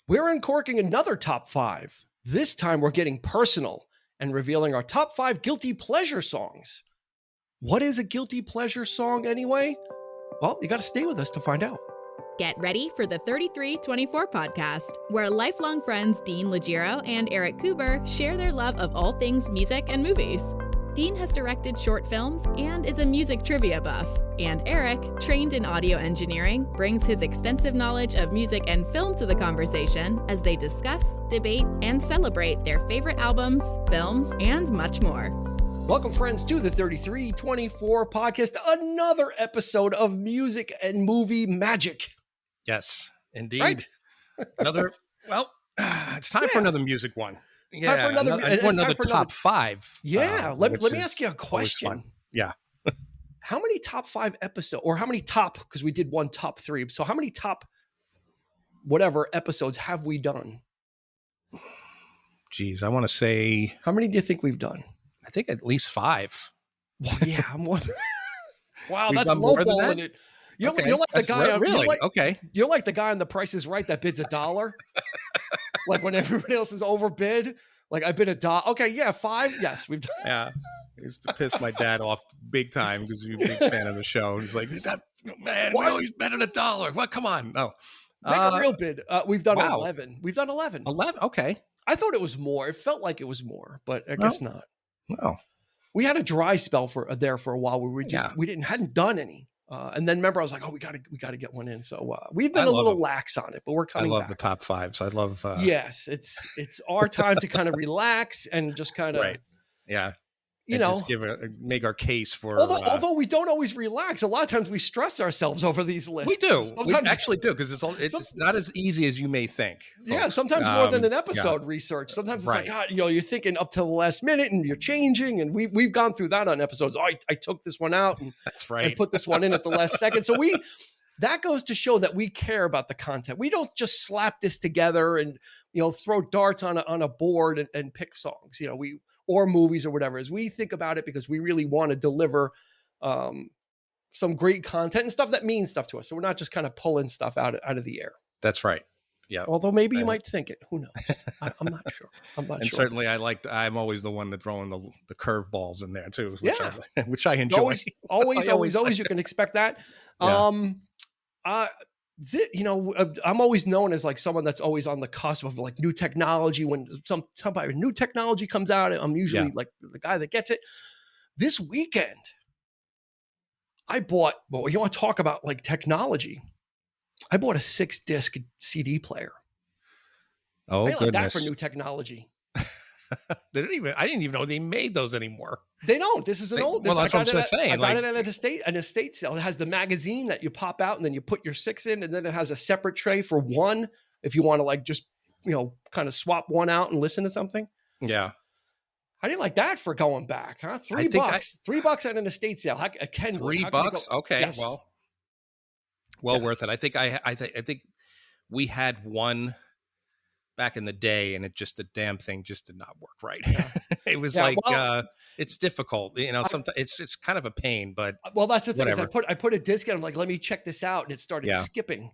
We're uncorking another top 5. This time we're getting personal and revealing our top 5 guilty pleasure songs. What is a guilty pleasure song anyway? Well, you got to stay with us to find out. Get ready for the 3324 podcast, where lifelong friends Dean Legiro and Eric Kuber share their love of all things music and movies. Dean has directed short films and is a music trivia buff. And Eric, trained in audio engineering, brings his extensive knowledge of music and film to the conversation as they discuss, debate, and celebrate their favorite albums, films, and much more. Welcome, friends, to the 3324 podcast, another episode of music and movie magic. Yes, indeed. Right? It's time for another music one. Yeah, time for another top 5. Yeah, let me ask you a question. Yeah. How many top 5 episodes, or how many top, because we did one top 3, so how many top whatever episodes have we done? Geez, I want to say... How many do you think we've done? I think at least 5. Well, yeah, more than... Wow, that's lowballing it. You're like the guy on, really? You're like the guy on The Price is Right that bids $1. Like when everybody else is overbid. Like I bid $1. Okay, yeah, 5. Yes, we've done. Yeah, I used to piss my dad off big time because he's a big fan of the show. He's like, "Man, we always bet $1. What? Come on, no." Make a real bid. We've done 11. We've done 11. 11. Okay. I thought it was more. It felt like it was more, but I guess not. No. We had a dry spell for a while where we hadn't done any. And then remember, I was like, "Oh, we got to get one in." So we've been a little lax on it, but we're coming. I love back. the top 5s. I love. Yes, it's our time to kind of relax and just kind of right. Yeah, just make our case for. Although we don't always relax, a lot of times we stress ourselves over these lists. We do. We actually do because it's not as easy as you may think. Folks. Yeah, sometimes more than an episode research. Sometimes it's like, God, you're thinking up to the last minute and you're changing, and we've gone through that on episodes. Oh, I took this one out, and that's right, and put this one in at the last second. So that goes to show that we care about the content. We don't just slap this together and throw darts on a board and pick songs. Or movies or whatever, as we think about it, because we really want to deliver some great content and stuff that means stuff to us. So we're not just kind of pulling stuff out of the air. That's right. Yeah. Although maybe you might think it. Who knows? I'm not sure. And certainly I'm always the one that throwing the curveballs in there too. Which I enjoy. Always you can expect that. Yeah. I'm always known as like someone that's always on the cusp of like new technology. When some new technology comes out, I'm usually like the guy that gets it. This weekend, I bought, you want to talk about like technology? I bought a 6-disc CD player. Oh, I like that for new technology. I didn't even know they made those anymore. They don't. This is an old. That's what I'm just saying. I got it at an estate sale. It has the magazine that you pop out and then you put your 6 in, and then it has a separate tray for one if you want to like just kind of swap one out and listen to something. Yeah. I didn't like that for going back, huh? $3. $3 at an estate sale. $3. Okay. Yes. Well worth it. I think we had one back in the day, and the damn thing just did not work right. It was it's difficult. Sometimes it's kind of a pain, but that's the thing. Is I put a disc in. I'm like, let me check this out, and it started skipping.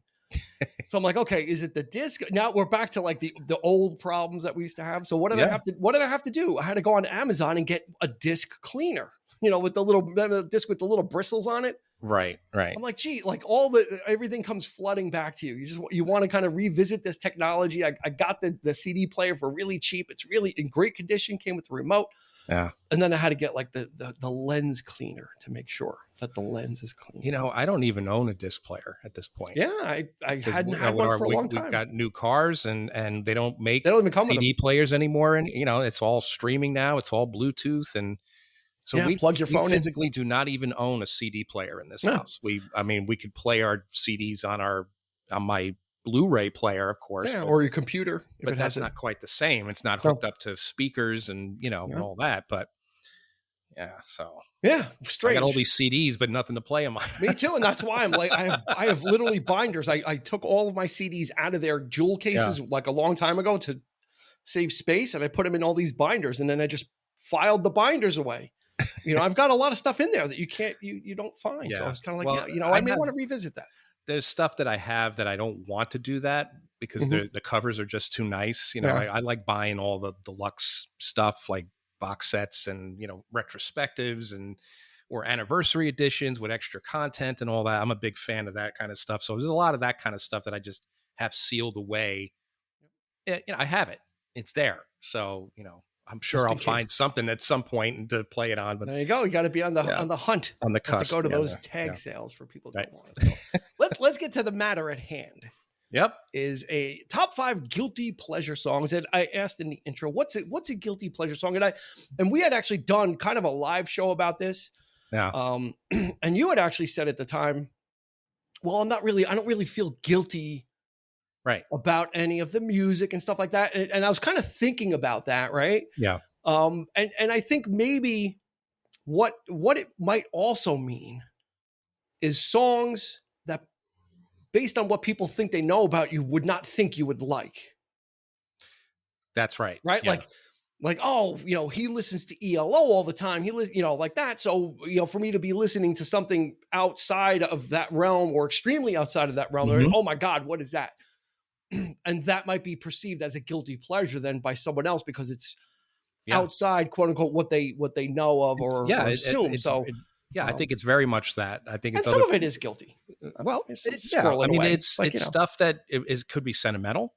So I'm like, okay, is it the disc? Now we're back to like the old problems that we used to have. So what did I have to do? I had to go on Amazon and get a disc cleaner. With the disc with the little bristles on it. Right. I'm like, gee, like everything comes flooding back to you. You want to kind of revisit this technology. I got the CD player for really cheap. It's really in great condition. Came with the remote. Yeah. And then I had to get like the lens cleaner to make sure that the lens is clean. I don't even own a disc player at this point. Yeah, I hadn't had one for a long time. We've got new cars and they don't make even come CD players anymore. And it's all streaming now. It's all Bluetooth. And so we plug your phone in. Physically do not even own a CD player in this house. We could play our CDs on my Blu-ray player, of course, or your computer. But that's not quite the same. It's not hooked up to speakers and and all that. But strange. I got all these CDs, but nothing to play them on. Me too, and that's why I'm like, I have literally binders. I took all of my CDs out of their jewel cases like a long time ago to save space, and I put them in all these binders, and then I just filed the binders away. I've got a lot of stuff in there that you don't find. Yeah. So I was kind of like, I may want to revisit that. There's stuff that I have that I don't want to do that because the covers are just too nice. You know, I like buying all the deluxe stuff like box sets and, you know, retrospectives and or anniversary editions with extra content and all that. I'm a big fan of that kind of stuff. So there's a lot of that kind of stuff that I just have sealed away. You know, I have it. It's there. So, you know, I'm sure I'll find something at some point to play it on. But there you go. You got to be on the hunt, on the cusp, to go to those tag sales for people that don't want it. So let's get to the matter at hand. Yep, is a top 5 guilty pleasure songs. And I asked in the intro, what's a guilty pleasure song? And we had actually done kind of a live show about this. Yeah. And you had actually said at the time, well, I don't really feel guilty about any of the music and stuff like that. And I was kind of thinking about that. Right. Yeah. And I think maybe what it might also mean is songs that, based on what people think they know about you, would not think you would like. That's right. Right. Yeah. Like, oh, you know, he listens to ELO all the time. You know, like that. So, you know, for me to be listening to something outside of that realm or extremely outside of that realm, like, oh my God, what is that? And that might be perceived as a guilty pleasure then by someone else because it's outside, quote unquote, what they know of or assume. I think it's very much that. I think it's some of it is guilty. Well, I mean, it's stuff that could be sentimental.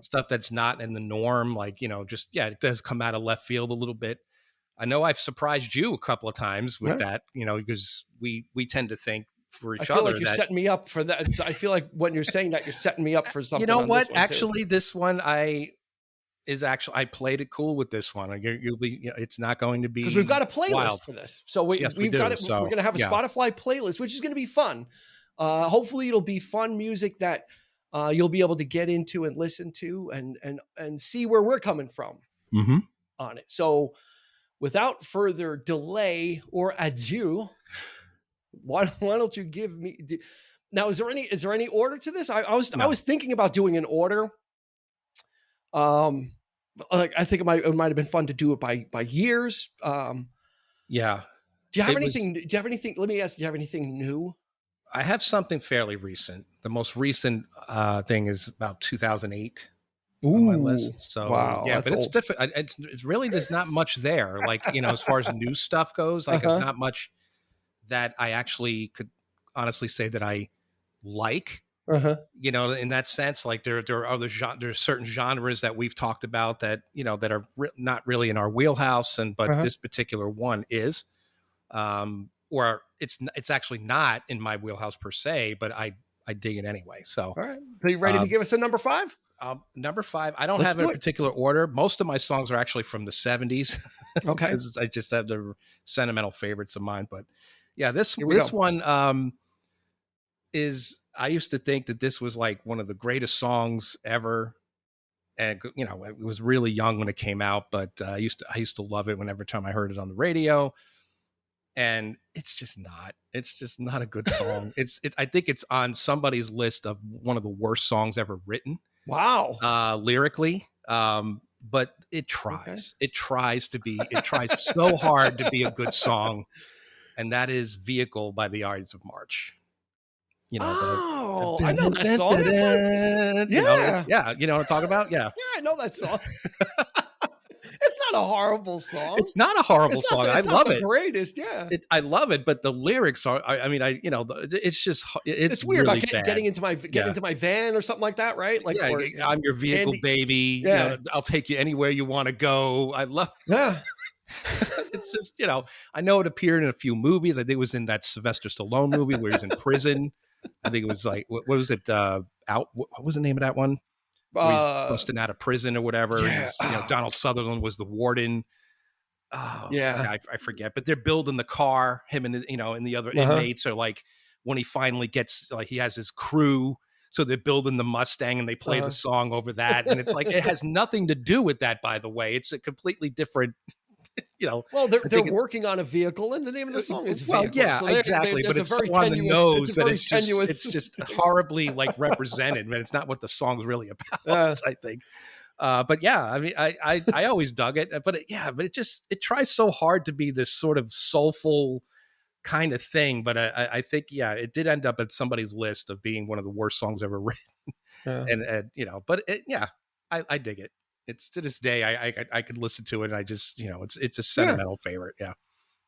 Stuff that's not in the norm, like, you know, just, it does come out of left field a little bit. I know I've surprised you a couple of times with that, you know, because we tend to think for each other. I feel like you're setting me up for that. I feel like when you're saying that, you're setting me up for something. You know what? Actually, this one I played it cool with this one. You'll be, you know, it's not going to be, because we've got a playlist for this. So we've got it. So, we're going to have a Spotify playlist, which is going to be fun. Hopefully it'll be fun music that you'll be able to get into and listen to and see where we're coming from on it. So without further delay or ado, why don't you give me now? Is there any order to this? I was thinking about doing an order. Like I think it might have been fun to do it by years. Do you have anything? Let me ask, do you have anything new? I have something fairly recent. The most recent thing is about 2008 on my list. So but it's different. It's really, there's not much there. Like, you know, as far as new stuff goes, like there's not much that I actually could honestly say that I like. You know, in that sense, like there are there's certain genres that we've talked about that, you know, that are not really in our wheelhouse, but this particular one is. Or it's actually not in my wheelhouse per se, but I dig it anyway. So, all right. Are you ready to give us a number 5? Number 5. I don't have a particular order. Most of my songs are actually from the 70s. Okay. Because I just have the sentimental favorites of mine. But yeah, this one is, I used to think that this was like one of the greatest songs ever. And, you know, I was really young when it came out, but I used to love it whenever time I heard it on the radio. And it's just not a good song. I think it's on somebody's list of one of the worst songs ever written. Wow. Lyrically. But it tries. It tries so hard to be a good song. And that is Vehicle by the Ides of March. You know, I know that song. You know what I'm talking about? Yeah. Yeah, I know that song. It's not a horrible song. It's not a horrible song. I love it. Greatest, yeah. I love it, but the lyrics are. It's just. It's weird really about getting into my van or something like that, right? Like, I'm your vehicle, baby. Yeah, you know, I'll take you anywhere you want to go. I love. Yeah. It's just, you know, I know it appeared in a few movies. I think it was in that Sylvester Stallone movie where he was in prison. I think it was like what was it? What was the name of that one? Where he's busting out of prison or whatever. Yeah. You know, Donald Sutherland was the warden. I forget. But they're building the car. Him and and the other inmates are like, when he finally gets, like, he has his crew. So they're building the Mustang and they play the song over that. And it's like, it has nothing to do with that, by the way. It's a completely different, you know. Well, they're working on a vehicle and the name of the song is Vehicle. Well, yeah, so exactly. But it's so on the nose that it's just horribly like represented, but it's not what the song's really about, I think. But yeah, I mean, I always dug it, but it tries so hard to be this sort of soulful kind of thing. But I think, yeah, it did end up at somebody's list of being one of the worst songs ever written. Yeah. And you know, but I dig it. It's to this day, I could listen to it, and I just, you know, it's a sentimental favorite. Yeah.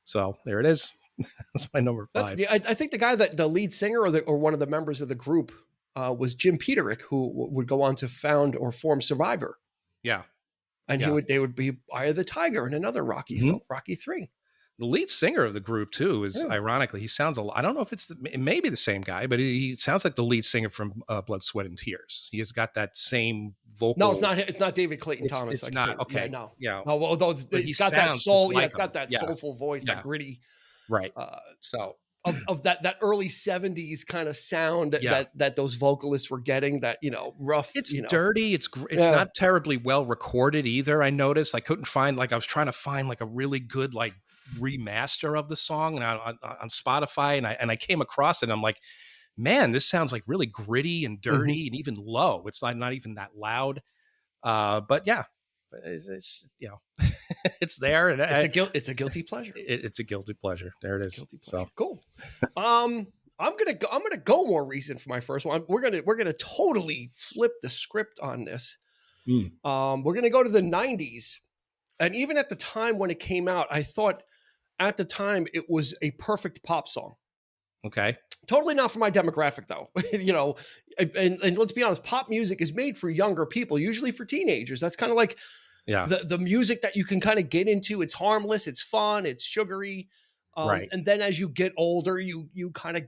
So there it is. That's my number 5. I think the guy that the lead singer or one of the members of the group was Jim Peterick, who would go on to found or form Survivor. Yeah. And they would be Eye of the Tiger in another Rocky film, Rocky 3. The lead singer of the group too is ironically, he sounds a lot. I don't know if it may be the same guy, but he sounds like the lead singer from Blood, Sweat and Tears. He has got that same vocal. No, it's not. It's not David Clayton Thomas. It's not. Okay. Yeah, no. Yeah. No, although it's got that soul. It's got that soulful voice, that gritty. Right. So of that early 70s kind of sound that those vocalists were getting, that, you know, rough. It's dirty. It's not terribly well recorded either. I noticed I couldn't find, I was trying to find a really good remaster of the song and on Spotify, and I came across it, and I'm like, man, this sounds really really and dirty and even low. It's not even that loud. But yeah, it's just, you know, it's there, and it's a guilty pleasure. It's a guilty pleasure. There it is. So cool. I'm gonna go more recent for my first one. We're gonna totally flip the script on this. We're gonna go to the 90s, and even at the time when it came out, I thought at the time it was a perfect pop song. Okay. Totally not for my demographic, though. You know, and let's be honest, pop music is made for younger people, usually for teenagers. That's kind of like the music that you can kind of get into. It's harmless, it's fun, it's sugary. Right. And then as you get older, you kind of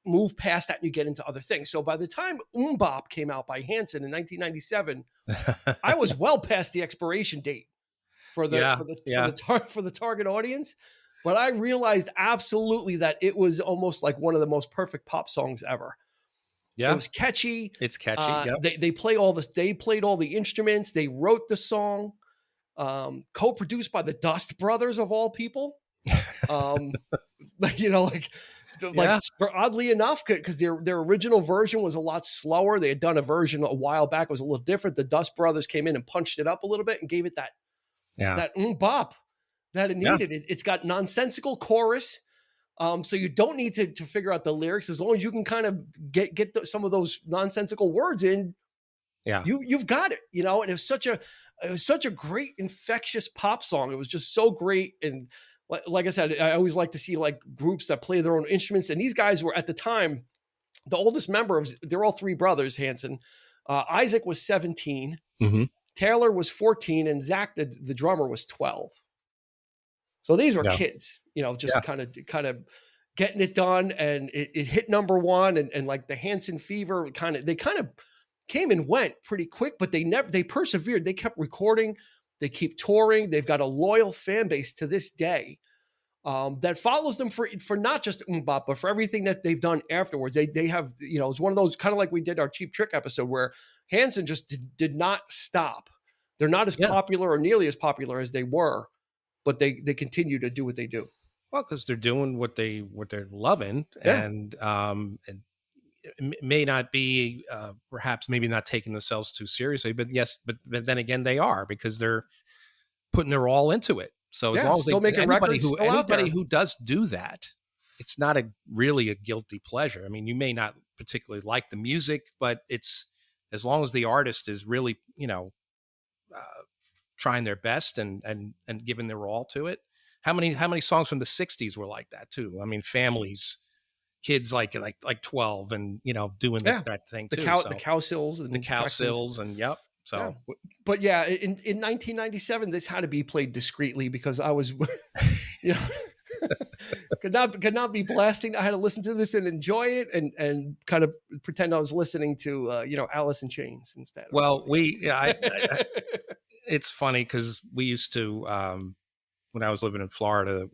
move past that and you get into other things. So by the time Bop came out by Hanson in 1997, I was well past the expiration date for the target audience. But I realized absolutely that it was almost like one of the most perfect pop songs ever. Yeah, it was catchy. It's catchy. They played all the instruments. They wrote the song, co-produced by the Dust Brothers of all people. You know, oddly enough, because their original version was a lot slower. They had done a version a while back. It was a little different. The Dust Brothers came in and punched it up a little bit and gave it that bop that it needed. It's got nonsensical chorus. So you don't need to figure out the lyrics, as long as you can kind of get some of those nonsensical words in. Yeah, you've got it. You know, and it was such a great infectious pop song. It was just so great. And like I said, I always like to see groups that play their own instruments. And these guys were at the time the oldest member they're all three brothers, Hanson. Isaac was 17, Taylor was 14, and Zach, the drummer, was 12. So these were kids, you know, just kind of getting it done, and it hit number one, and like the Hanson fever they kind of came and went pretty quick, but they persevered. They kept recording, they keep touring. They've got a loyal fan base to this day that follows them for not just Bop, but for everything that they've done afterwards. They have, you know, it's one of those kind of like we did our Cheap Trick episode where Hanson just did not stop. They're not as popular or nearly as popular as they were, but they continue to do what they do. Well, because they're doing what they're loving, and it may not be perhaps maybe not taking themselves too seriously, but then again they are, because they're putting their all into it. So as long as anybody who does do that, it's not really a guilty pleasure. I mean, you may not particularly like the music, but it's, as long as the artist is really, you know, trying their best and giving their all to it. How many songs from the 60s were like that too? I mean, families, kids like 12 and, you know, doing that thing too. The Cowsills and the Cowsills and So, but yeah, in 1997, this had to be played discreetly, because I was, you know, could not be blasting. I had to listen to this and enjoy it, and kind of pretend I was listening to, you know, Alice in Chains instead. Well, it's funny because we used to, when I was living in Florida,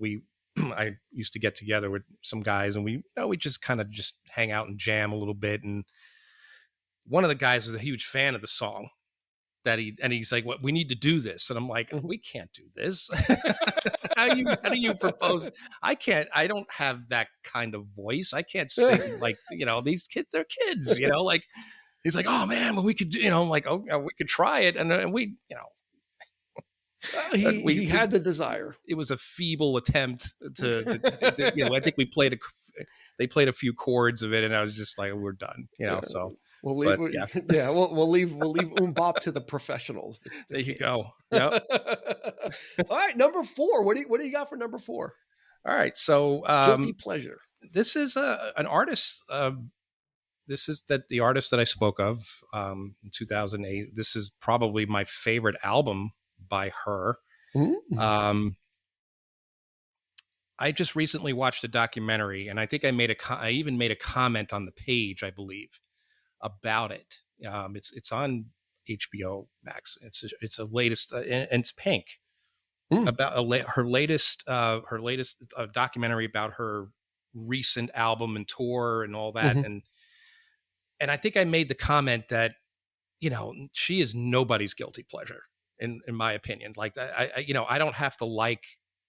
I used to get together with some guys, and we just kind of just hang out and jam a little bit. And one of the guys was a huge fan of the song and he's like, "What, we need to do this." And I'm like, "We can't do this." How do you propose? I don't have that kind of voice. I can't sing like, you know, these kids, they're kids, you know, like, he's like, "Oh man, well, we could do," you know, I'm like, "Oh, we could try it." And we, you know, He had the desire. It was a feeble attempt to I think they played a few chords of it, and I was just like, we're done, so. We'll leave, we'll leave Bop to the professionals. There you go. Yep. All right, number 4. What do you got for number 4? All right, so guilty pleasure. This is an artist. This is the artist that I spoke of in 2008. This is probably my favorite album by her. I just recently watched a documentary, and I think I even made a comment on the page, I believe, about it. It's on HBO Max. It's a latest, and it's Pink, about her latest documentary about her recent album and tour and all that. And I think I made the comment that she is nobody's guilty pleasure in my opinion. Like I don't have to like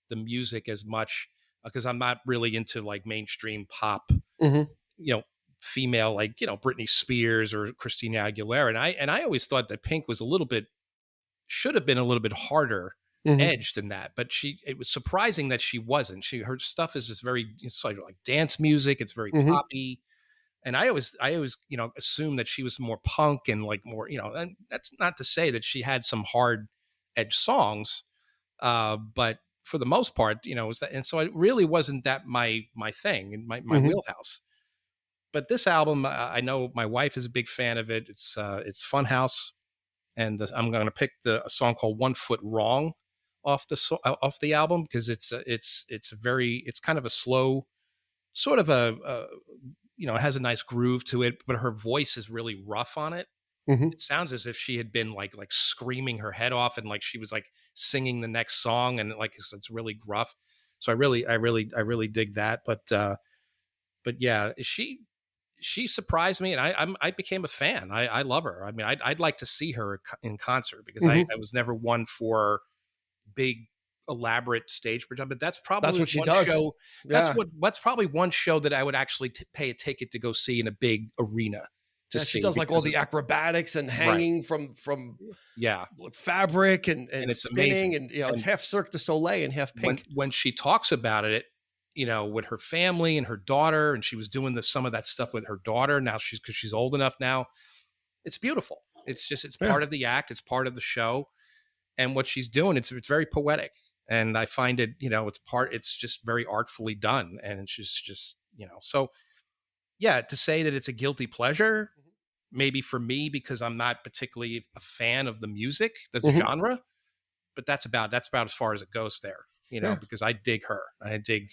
the music as much because I'm not really into like mainstream pop. Female, like Britney Spears or Christina Aguilera, and I always thought that Pink was should have been a little bit harder edged than that, but it was surprising that she wasn't. Her stuff is just it's like dance music. It's very poppy, and I always assumed that she was more punk and like more and that's not to say that she had some hard edged songs, but for the most part, was that, and so it really wasn't that my thing and my wheelhouse. But this album, I know my wife is a big fan of it. It's Funhouse, and I'm going to pick a song called "1 Foot Wrong" off the album because it's kind of a slow, sort of it has a nice groove to it, but her voice is really rough on it. It sounds as if she had been like screaming her head off, and like she was like singing the next song, and like it's really gruff. So I really dig that. But yeah, she surprised me, and I became a fan. I love her. I mean, I'd like to see her in concert because I was never one for big elaborate stage production, but that's probably what she does. Show. That's probably one show that I would actually pay a ticket to go see in a big arena. She does like all the acrobatics and hanging from fabric and it's spinning, amazing. And it's half Cirque du Soleil and half Pink. When she talks about it, with her family and her daughter, and she was doing some of that stuff with her daughter. Now because she's old enough now, it's beautiful. It's part of the act. It's part of the show, and what she's doing, it's very poetic, and I find it, it's just very artfully done, and it's just so yeah. To say that it's a guilty pleasure, maybe for me because I'm not particularly a fan of the music, that's a genre, but that's about as far as it goes there, because I dig her. I dig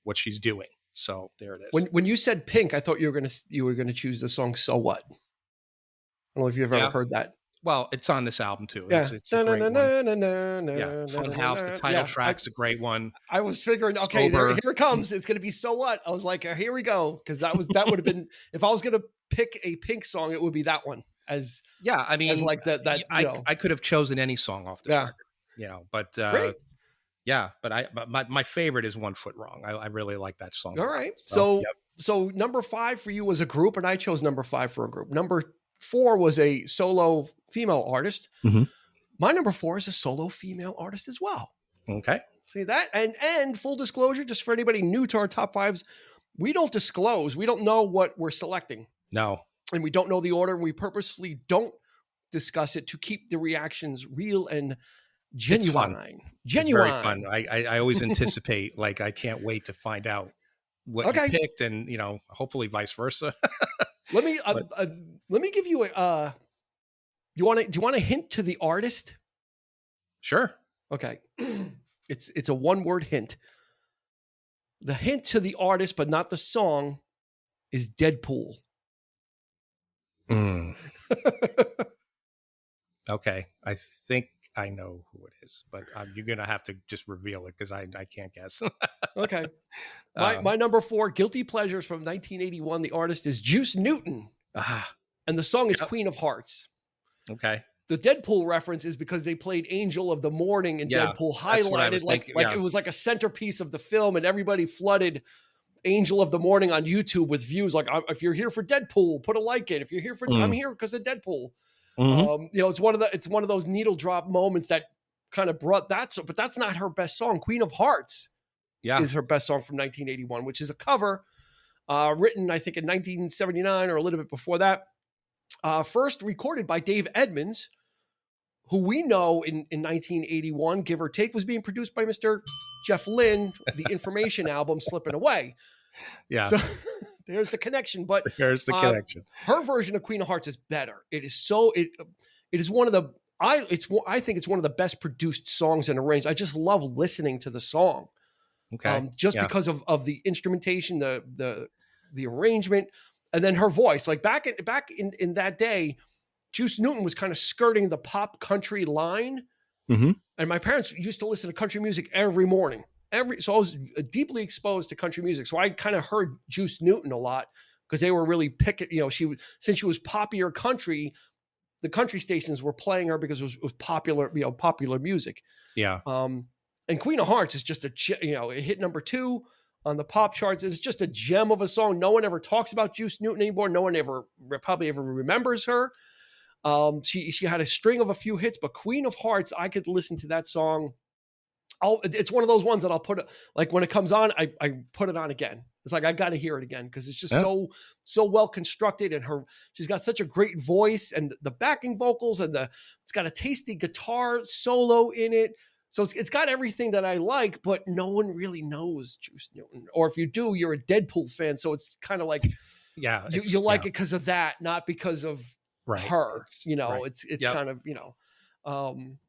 what she's doing. So there it is. When you said Pink, I thought you were gonna choose the song "So What." I don't know if you've ever heard that. Well, it's on this album too. Yeah. It's a great one. Funhouse, the title track's a great one. I was figuring, okay, here it comes. It's gonna be "So What." I was like, here we go, because that would have been, if I was gonna pick a Pink song, it would be that one. As like that. I could have chosen any song off this record. But. Great. Yeah, but my favorite is "1 Foot Wrong." I really like that song. All right. So number 5 for you was a group, and I chose number 5 for a group. Number 4 was a solo female artist. My number 4 is a solo female artist as well. Okay. See that? And full disclosure, just for anybody new to our top 5s, we don't disclose. We don't know what we're selecting. No. And we don't know the order, and we purposely don't discuss it to keep the reactions real and genuine. It's very fun. I always anticipate, like, I can't wait to find out what you picked, and hopefully vice versa. Let me give you a. Do you want to hint to the artist? Sure. Okay. It's a 1-word hint. The hint to the artist, but not the song, is Deadpool. Okay, I think I know who it is, but you're going to have to just reveal it because I can't guess. Okay. My number 4, Guilty Pleasures from 1981. The artist is Juice Newton. And the song is Queen of Hearts. Okay. The Deadpool reference is because they played Angel of the Morning in Deadpool, highlighted it was like a centerpiece of the film, and everybody flooded Angel of the Morning on YouTube with views. Like, if you're here for Deadpool, put a like in. If you're here for, I'm here because of Deadpool. It's one of those needle drop moments that kind of brought that. So, but that's not her best song. Queen of Hearts is her best song from 1981, which is a cover written, I think, in 1979 or a little bit before that. First recorded by Dave Edmunds, who we know in 1981, give or take, was being produced by Mr. Jeff Lynne, the Information album Slipping Away. Yeah. So there's the connection. But there's the connection. Her version of Queen of Hearts is better. It is so, it is one of the, I think it's one of the best produced songs and arranged. I just love listening to the song. Okay. Because of the instrumentation, the arrangement, and then her voice. Like back in that day, Juice Newton was kind of skirting the pop country line. Mm-hmm. And my parents used to listen to country music every morning. So I was deeply exposed to country music. So I kind of heard Juice Newton a lot because they were really picking, since she was popular country, the country stations were playing her because it was popular, popular music. Yeah. And Queen of Hearts is just it hit number 2 on the pop charts. It's just a gem of a song. No one ever talks about Juice Newton anymore. No one probably ever remembers her. She had a string of a few hits, but Queen of Hearts, I could listen to that song. It's one of those ones that I'll put, like when it comes on, I put it on again. It's like, I got to hear it again because it's just so well constructed, and she's got such a great voice, and the backing vocals, and it's got a tasty guitar solo in it. So it's got everything that I like, but no one really knows Juice Newton. Or if you do, you're a Deadpool fan. So it's kind of like, you like it because of that, not because of her. It's kind of,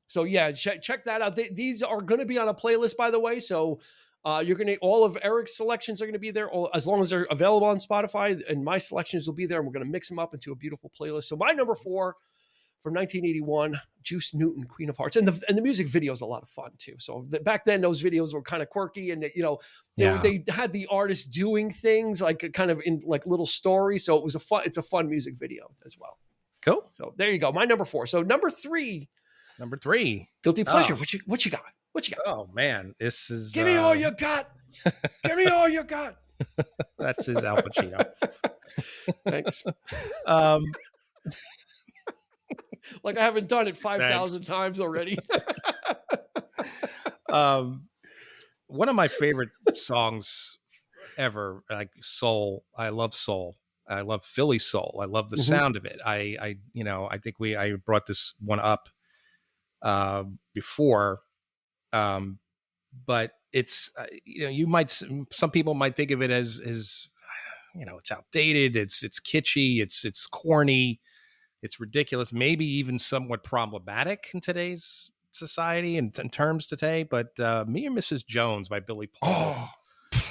so yeah, check that out. These are going to be on a playlist, by the way. So you're going to, all of Eric's selections are going to be there, as long as they're available on Spotify, and my selections will be there. And we're going to mix them up into a beautiful playlist. So my number 4 from 1981, Juice Newton, Queen of Hearts. And the music video is a lot of fun too. So back then those videos were kind of quirky, and they had the artists doing things like kind of in like little stories. So it's a fun music video as well. Cool. So there you go. My number 4. So number 3. Guilty pleasure. Oh. What you got? Oh man, this is give me all you got. Give me all you got. That's his Al Pacino. Thanks. Like I haven't done it 5,000 times already. One of my favorite songs ever, like soul. I love soul. I love Philly soul. I love the sound of it. I think I brought this one up before, but it's some people might think of it as it's outdated. It's kitschy. It's corny. It's ridiculous, maybe even somewhat problematic in today's society and in terms today. But Me and Mrs. Jones by Billy Paul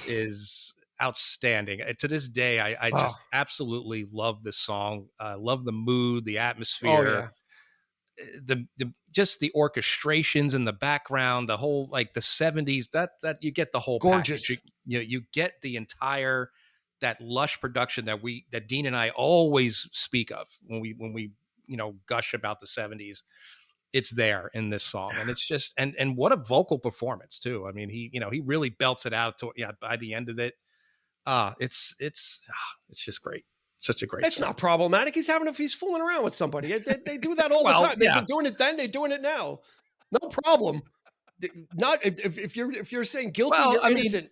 is outstanding. To this day, I just absolutely love this song. I love the mood, the atmosphere, just the orchestrations in the background, the whole, like the 70s, that you get the whole gorgeous package. You get the entire, that lush production that Dean and I always speak of when we gush about the 70s. It's there in this song, and it's just and what a vocal performance too. I mean, he really belts it out by the end of it. It's just great. Such a great It's song. not problematic. He's fooling around with somebody. They do that all the time. They've been doing it then, they're doing it now. No problem. Not if you're saying guilty, you're innocent.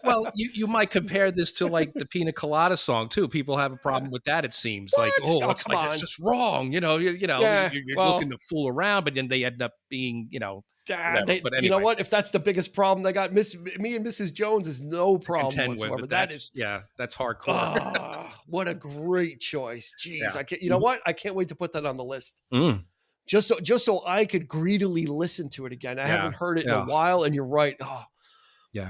Well, you might compare this to like the Pina Colada song too. People have a problem with that. It seems like, it's just wrong. You're looking to fool around, but then they end up being, But anyway. You know what? If that's the biggest problem they got, Me and Mrs. Jones is no problem whatsoever. That's hardcore. What a great choice. Jeez, Yeah. You know what? I can't wait to put that on the list. Just so I could greedily listen to it again. I haven't heard it in a while, and you're right.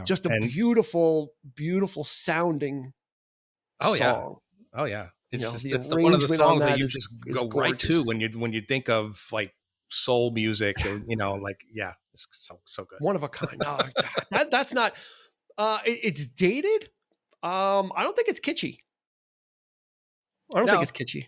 Just a beautiful, beautiful sounding song. Oh yeah. It's one of the songs that you just go right to when you think of like soul music, or it's so good. One of a kind. No, that's not. It's dated. I don't think it's kitschy. I don't think it's kitschy.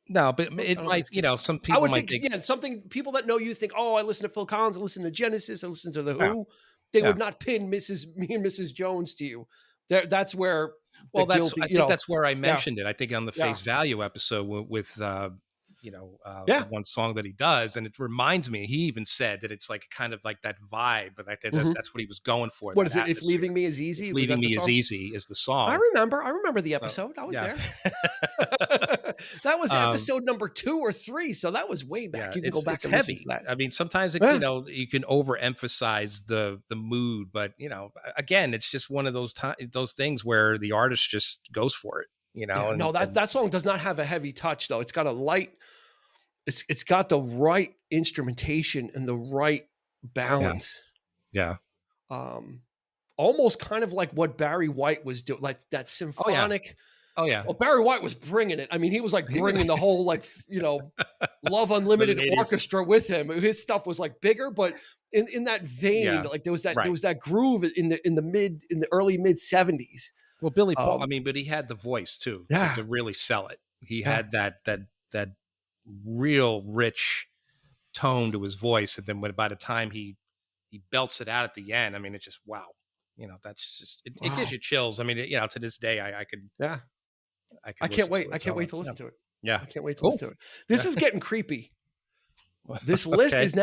No, but it might, some people might think something, people that know you think, I listen to Phil Collins, I listen to Genesis, I listen to The Who. They would not pin Me and Mrs. Jones to you. That's where, I think that's where I mentioned it. I think on the Face Value episode with the one song that he does. And it reminds me, he even said that it's like kind of like that vibe, but that's what he was going for. What is it? If Leaving Me Is Easy? If Leaving Me Is Easy is the song. I remember the episode. I was there. That was episode number 2 or 3. So that was way back. You can go back and heavy. Listen to that. I mean, sometimes you can overemphasize the mood, but again, it's just one of those things where the artist just goes for it. That song does not have a heavy touch though. It's got a light. It's got the right instrumentation and the right balance. Yeah. Almost kind of like what Barry White was doing, like that symphonic. Oh yeah. Well, Barry White was bringing it. I mean, he was like bringing the whole Love Unlimited orchestra with him. His stuff was like bigger, but in that vein, like there was that groove in the early mid 70s. Well, Billy Paul, but he had the voice too to really sell it. He had that real rich tone to his voice, and then by the time he belts it out at the end, I mean, it's just wow. That's just it gives you chills. I mean, to this day, I could. Yeah. I can't wait. I can't wait to listen to it. Yeah. I can't wait to listen to it. This is getting creepy. This list has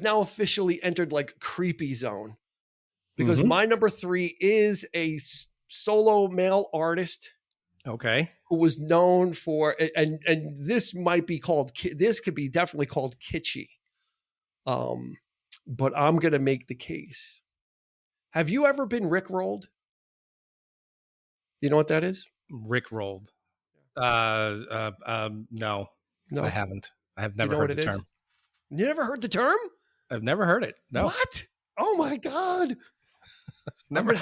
now officially entered like creepy zone, because my number 3 is a solo male artist. Okay. Who was known for, and this could be definitely called kitschy. But I'm going to make the case. Have you ever been Rickrolled? You know what that is? Rickrolled. No, I haven't. I have never heard the term. You never heard the term? I've never heard it. No. What? Oh my God. I'm gonna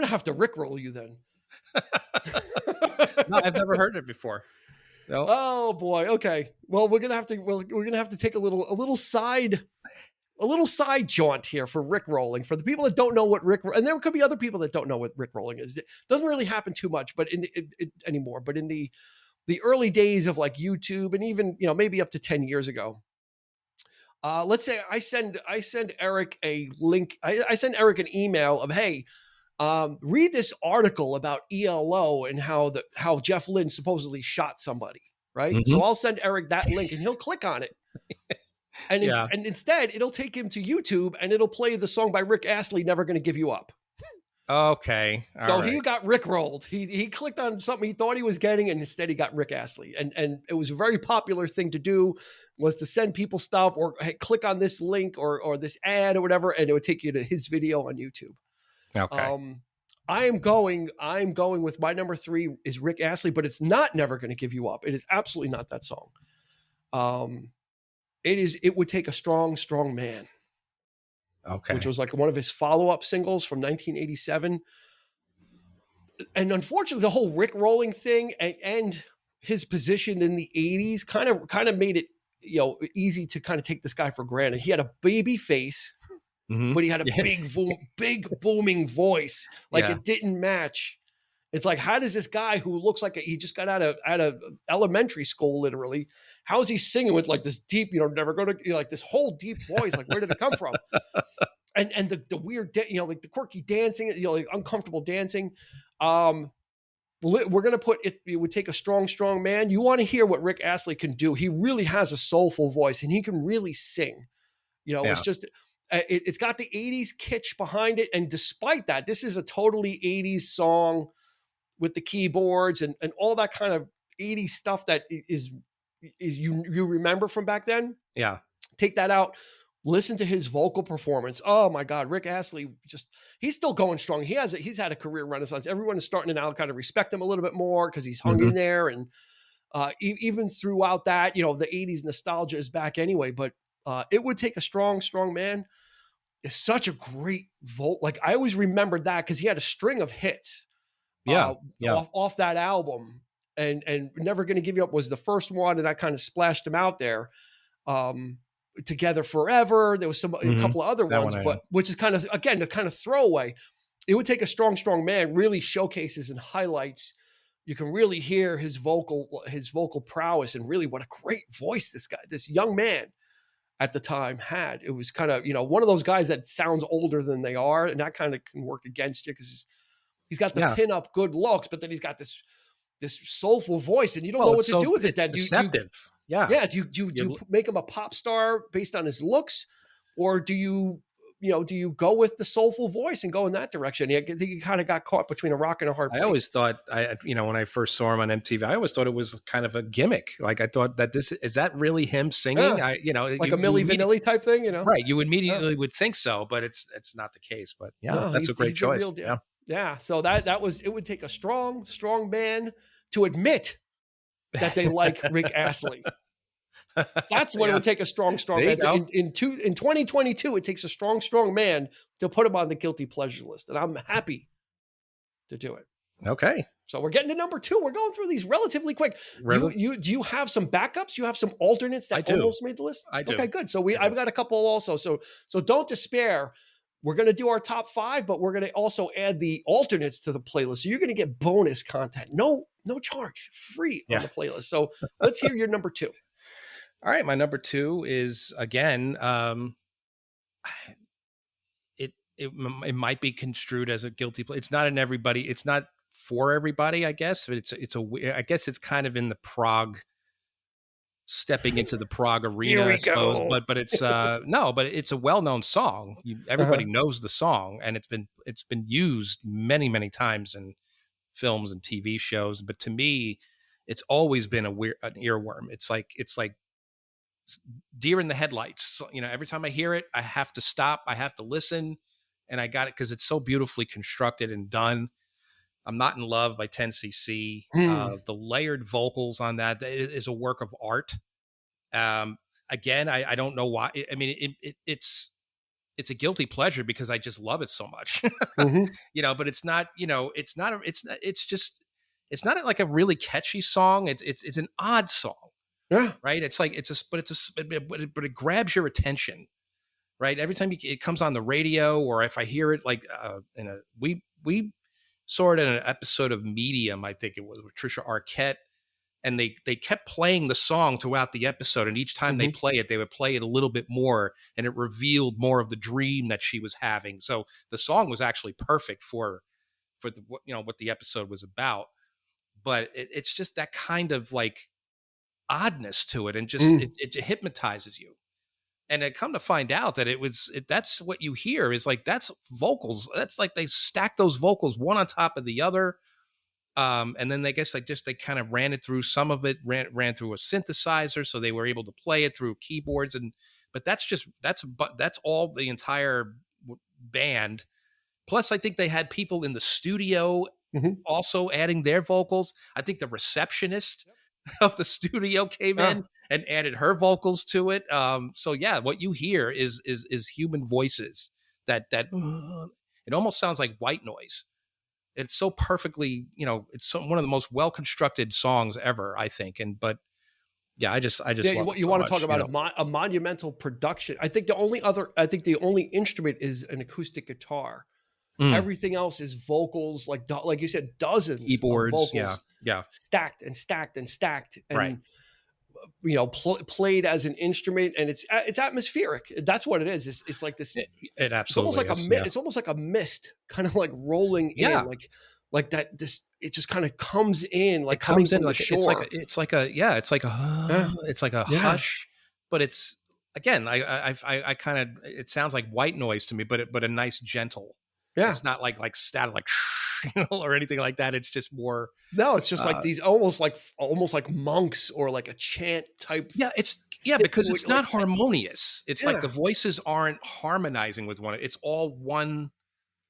have to Rickroll you then. No, I've never heard it before. No. Oh boy. Okay. Well, we're gonna have to take a little side jaunt here for Rickrolling. For the people that don't know what and there could be other people that don't know what Rickrolling is. It doesn't really happen too much, but anymore. But in the early days of like YouTube, and even maybe up to 10 years ago, let's say I send Eric a link. I send Eric an email of, hey, read this article about ELO and how Jeff Lynne supposedly shot somebody. Right. Mm-hmm. So I'll send Eric that link and he'll click on it. And, and instead it'll take him to YouTube and it'll play the song by Rick Astley, Never Gonna Give You Up. Okay. So he got Rickrolled. He clicked on something he thought he was getting, and instead he got Rick Astley. And it was a very popular thing to do, was to send people stuff or hey, click on this link or this ad or whatever, and it would take you to his video on YouTube. Okay. I'm going with my number 3 is Rick Astley, but it's not Never Gonna Give You Up. It is absolutely not that song. It Would Take a Strong, Strong Man. Okay. Which was like one of his follow-up singles from 1987. And unfortunately, the whole Rickrolling thing and his position in the 80s kind of made it, easy to kind of take this guy for granted. He had a baby face, but he had a big booming voice. Like it didn't match. It's like, how does this guy who looks like he just got out of elementary school, literally, how is he singing with like this deep, never go to, like this whole deep voice? Like, where did it come from? And the weird, like the quirky dancing, like uncomfortable dancing. We're going to put it would take a strong, strong man. You want to hear what Rick Astley can do. He really has a soulful voice and he can really sing. It's just, it's got the 80s kitsch behind it. And despite that, this is a totally 80s song with the keyboards and all that kind of 80s stuff that is you remember from back then. Yeah. Take that out. Listen to his vocal performance. Oh my God. Rick Astley, he's still going strong. He's had a career renaissance. Everyone is starting to now kind of respect him a little bit more because he's hung in there. And even throughout that, the 80s nostalgia is back anyway, but It Would Take a Strong, Strong Man is such a great like I always remembered that because he had a string of hits. Off that album, and Never Gonna Give You Up was the first one, and I kind of splashed him out there. Together Forever, there was a couple of other ones, but which is kind of again the kind of throwaway. It Would Take a Strong, Strong Man really showcases and highlights. You can really hear his vocal prowess, and really what a great voice this young man at the time had. It was kind of one of those guys that sounds older than they are, and that kind of can work against you because he's got the pin-up good looks, but then he's got this soulful voice, and you don't know what to do with it. That deceptive. Yeah. Do you make him a pop star based on his looks, or do you go with the soulful voice and go in that direction? I think he kind of got caught between a rock and a hard place. I always thought, when I first saw him on MTV, I always thought it was kind of a gimmick. Like I thought that is that really him singing? Yeah. Like a Milli Vanilli type thing, Right. You immediately would think so, but it's not the case. But that's a great choice. Yeah. So it would take a strong man to admit that they like Rick Astley. That's what it would take, a strong man. In 2022, it takes a strong man to put him on the guilty pleasure list. And I'm happy to do it. Okay. So we're getting to number 2. We're going through these relatively quick. Do you have some backups? You have some alternates that almost made the list? I do. Okay, good. So I've got a couple also. So don't despair. We're going to do our top 5, but we're going to also add the alternates to the playlist. So you're going to get bonus content. No charge, free on the playlist. So let's hear your number 2. All right. My number 2 is, again, it might be construed as a guilty pleasure. It's not it's not for everybody, I guess. But I guess it's kind of in the prog, stepping into the prog arena, I suppose. But it's but it's a well-known song. Everybody knows the song, and it's been used many, many times in films and TV shows. But to me, it's always been an earworm. It's like deer in the headlights. So, every time I hear it, I have to stop. I have to listen, and I got it because it's so beautifully constructed and done. I'm Not in Love by 10cc. The layered vocals on that is a work of art. Again, I don't know why. I mean, it's a guilty pleasure because I just love it so much. But it's not. It's not like a really catchy song. It's an odd song. Yeah. Right. But it grabs your attention. Right. Every time it comes on the radio, or if I hear it, like we saw it in an episode of Medium, I think it was, with Trisha Arquette, and they kept playing the song throughout the episode. And each time they play it, they would play it a little bit more, and it revealed more of the dream that she was having. So the song was actually perfect for what the episode was about. But it's just that kind of like oddness to it, and just it hypnotizes you. And I come to find out that that's what you hear is like, that's vocals. That's like they stack those vocals one on top of the other. And then they kind of ran it through, some of it ran through a synthesizer. So they were able to play it through keyboards. But that's all the entire band. Plus, I think they had people in the studio also adding their vocals. I think the receptionist of the studio came in and added her vocals to it. So yeah, what you hear is human voices that it almost sounds like white noise. It's so perfectly, it's one of the most well-constructed songs ever, I think. But I just love it so you want to much, talk about a monumental production. I think the only instrument is an acoustic guitar. Everything else is vocals, like you said, dozens keyboards, of vocals, stacked and stacked and stacked, and right. Played as an instrument, and it's atmospheric. That's what it is. It's like this. It absolutely it's almost like a mist, kind of like rolling in, like that. It just kind of comes in, like coming from the shore. It's like a hush, but it's, again, I kind of, it sounds like white noise to me, but a nice gentle. Yeah, it's not like static, like or anything like that. It's just more. No, it's just like these almost like monks or like a chant type. Yeah, because it's not harmonious. It's like the voices aren't harmonizing with one. It's all one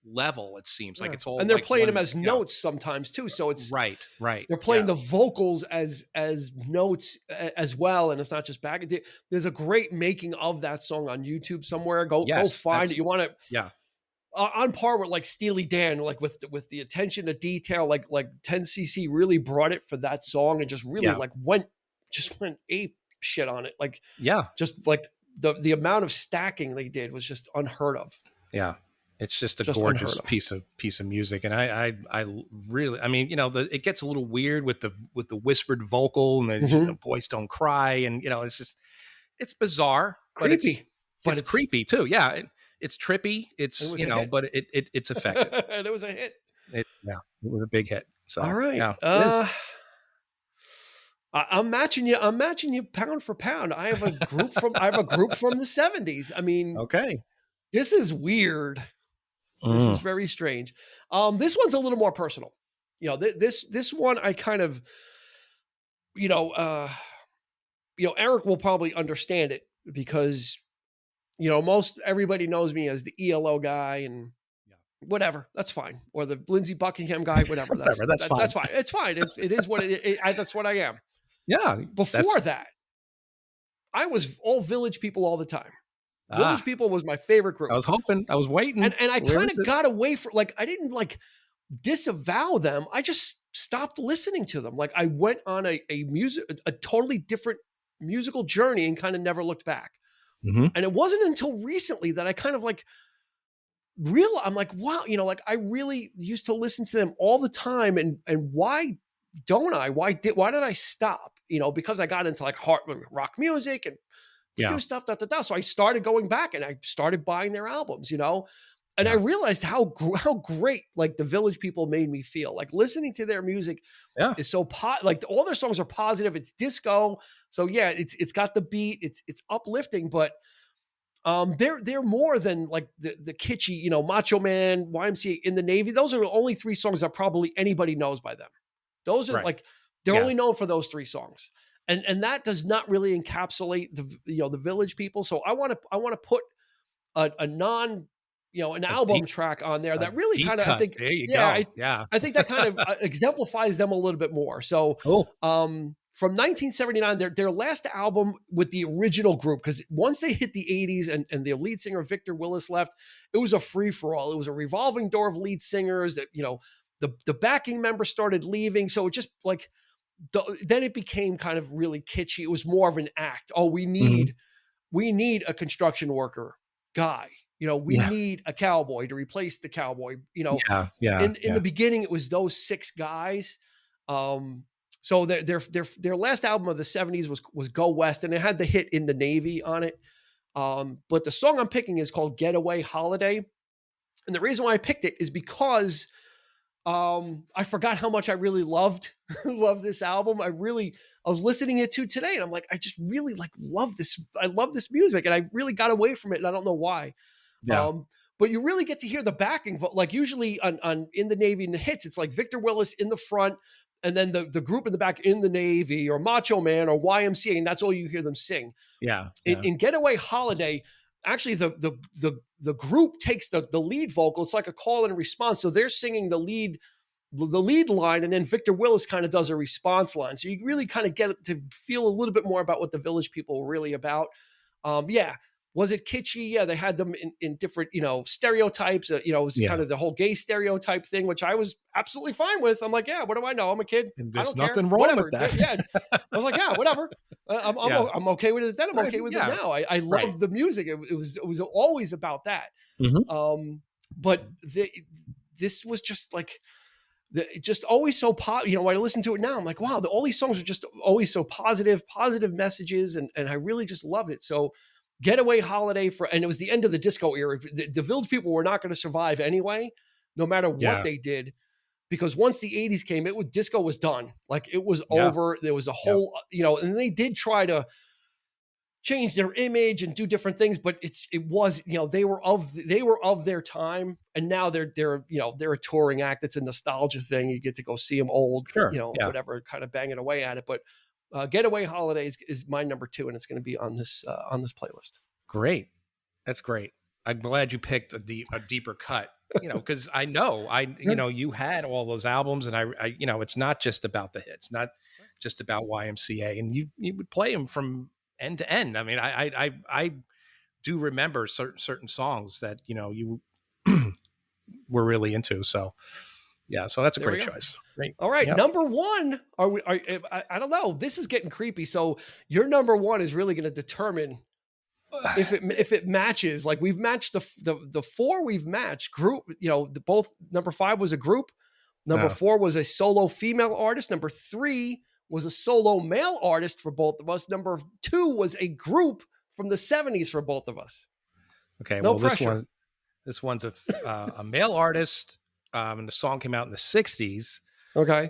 level. It seems like it's all, and they're playing them as notes sometimes too. So it's right. They're playing the vocals as notes as well, and it's not just back. There's a great making of that song on YouTube somewhere. Go find it. You want to on par with like Steely Dan, like with the attention to detail, like 10cc really brought it for that song, and just really went ape shit on it. Like, just like the amount of stacking they did was just unheard of. Yeah. It's just a gorgeous piece of music. And I really, I mean, it gets a little weird with the whispered vocal, and the Boys Don't Cry. And, it's bizarre, creepy, but it's creepy too. Yeah. It's trippy. It's, but it's effective. And it was a hit. It was a big hit. So, all right. Yeah, I'm matching you. I'm matching you pound for pound. I have a group from the 70s. I mean, Okay. this is weird. This is very strange. This one's a little more personal. This one I kind of, Eric will probably understand it because, most everybody knows me as the ELO guy and whatever. That's fine. Or the Lindsey Buckingham guy, whatever. That's fine. That's fine. It's fine. It is what that's what I am. Yeah. Before that, I was all Village People all the time. Village People was my favorite group. I was waiting. And I kind of got away from, I didn't disavow them. I just stopped listening to them. I went on a totally different musical journey and kind of never looked back. Mm-hmm. And it wasn't until recently that I kind of I'm like, wow, I really used to listen to them all the time. And why don't I? Why did I stop? Because I got into hard rock music and do stuff, So I started going back and I started buying their albums, and I realized how great the Village People made me feel. Listening to their music is so all their songs are positive. It's disco, so it's got the beat. It's uplifting, but they're more than the kitschy, Macho Man, YMCA, In the Navy. Those are the only 3 songs that probably anybody knows by them. Those are they're only known for those 3 songs. And that does not really encapsulate the Village People. So I want to put a non, an album track on there that really kind of, I think, there you go. I think that kind of exemplifies them a little bit more. So, from 1979, their last album with the original group, because once they hit the 80s and the lead singer Victor Willis left, it was a free for all. It was a revolving door of lead singers that the backing members started leaving, so it just then it became kind of really kitschy. It was more of an act. Oh, we need a construction worker guy. We need a cowboy to replace the cowboy. In the beginning, it was those 6 guys. So their last album of the 70s was Go West, and it had the hit In the Navy on it. But the song I'm picking is called Getaway Holiday. And the reason why I picked it is because I forgot how much I really loved this album. I was listening it to today, and I'm like, I just really love this. I love this music, and I really got away from it, and I don't know why. Yeah. But you really get to hear the backing. Usually on In the Navy and the hits, it's Victor Willis in the front, and then the group in the back, In the Navy or Macho Man or YMCA, and that's all you hear them sing. Yeah. In Getaway Holiday, actually the group takes the lead vocal. It's like a call and response. So they're singing the lead line, and then Victor Willis kind of does a response line. So you really kind of get to feel a little bit more about what the Village People were really about. Was it kitschy? Yeah, they had them in different, stereotypes. It was kind of the whole gay stereotype thing, which I was absolutely fine with. I'm like, yeah, what do I know? I'm a kid. And there's nothing wrong with that. Yeah, I was like, yeah, whatever. I'm okay with it then. I'm okay with it now. I love the music. It was always about that. Mm-hmm. But this was just just always so when I listen to it now, I'm like, wow, all these songs are just always so positive messages, and I really just love it. So Getaway Holiday and it was the end of the disco era. The Village People were not going to survive anyway, no matter what they did, because once the 80s came, disco was done. It was over. There was a whole, and they did try to change their image and do different things, but it was, they were of their time, and now they're a touring act. It's a nostalgia thing. You get to go see them old, whatever, kind of banging away at it. But Getaway Holidays is my number 2, and it's going to be on this playlist. Great. That's great. I'm glad you picked a deeper cut, because I know you had all those albums, and I it's not just about the hits, not just about YMCA, and you would play them from end to end. I mean, I do remember certain songs that, you were really into. So yeah, so that's a great choice. Great. All right, number 1. I don't know. This is getting creepy. So your number 1 is really going to determine if it matches. We've matched the 4 we've matched group. Both number 5 was a group. Number 4 was a solo female artist. Number 3 was a solo male artist for both of us. Number 2 was a group from the 70s for both of us. Okay, no pressure. This one's a male artist. And the song came out in the 60s. Okay.